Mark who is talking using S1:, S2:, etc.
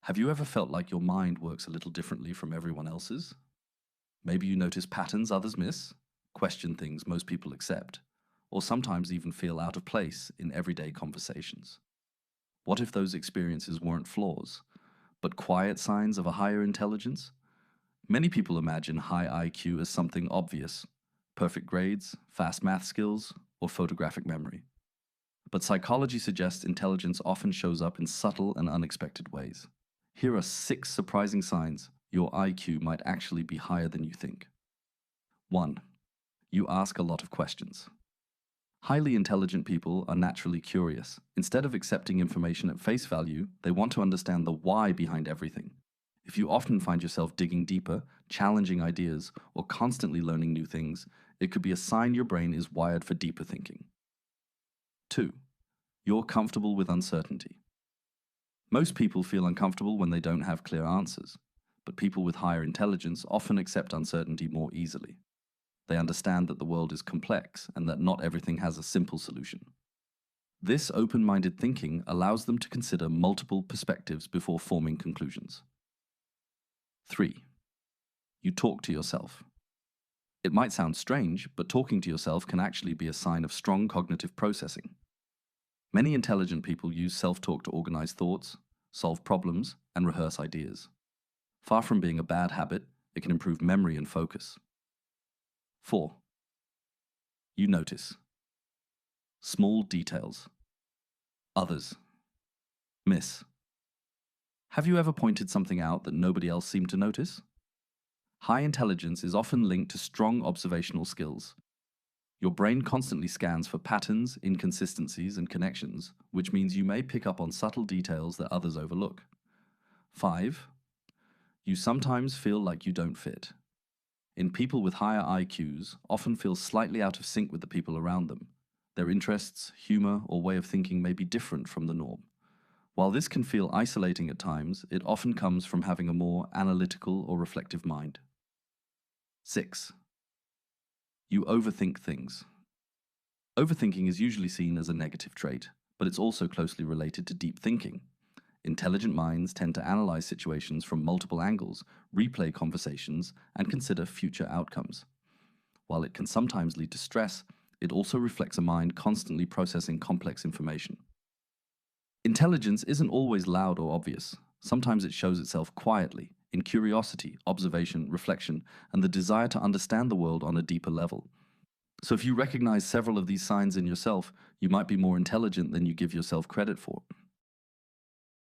S1: Have you ever felt like your mind works a little differently from everyone else's? Maybe you notice patterns others miss, question things most people accept, or sometimes even feel out of place in everyday conversations. What if those experiences weren't flaws, but quiet signs of a higher intelligence? Many people imagine high IQ as something obvious: perfect grades, fast math skills, or photographic memory. But psychology suggests intelligence often shows up in subtle and unexpected ways. Here are 6 surprising signs your IQ might actually be higher than you think. 1. You ask a lot of questions. Highly intelligent people are naturally curious. Instead of accepting information at face value, they want to understand the why behind everything. If you often find yourself digging deeper, challenging ideas, or constantly learning new things, it could be a sign your brain is wired for deeper thinking. 2. You're comfortable with uncertainty. Most people feel uncomfortable when they don't have clear answers, but people with higher intelligence often accept uncertainty more easily. They understand that the world is complex and that not everything has a simple solution. This open-minded thinking allows them to consider multiple perspectives before forming conclusions. 3. You talk to yourself. It might sound strange, but talking to yourself can actually be a sign of strong cognitive processing. Many intelligent people use self-talk to organize thoughts, solve problems, and rehearse ideas. Far from being a bad habit, it can improve memory and focus. 4. You notice small details. Others miss. Have you ever pointed something out that nobody else seemed to notice? High intelligence is often linked to strong observational skills. Your brain constantly scans for patterns, inconsistencies, and connections, which means you may pick up on subtle details that others overlook. 5. You sometimes feel like you don't fit. In people with higher IQs, often feel slightly out of sync with the people around them. Their interests, humor, or way of thinking may be different from the norm. While this can feel isolating at times, it often comes from having a more analytical or reflective mind. 6. You overthink things. Overthinking is usually seen as a negative trait, but it's also closely related to deep thinking. Intelligent minds tend to analyze situations from multiple angles, replay conversations, and consider future outcomes. While it can sometimes lead to stress, it also reflects a mind constantly processing complex information. Intelligence isn't always loud or obvious. Sometimes it shows itself quietly, in curiosity, observation, reflection, and the desire to understand the world on a deeper level. So if you recognize several of these signs in yourself, you might be more intelligent than you give yourself credit for.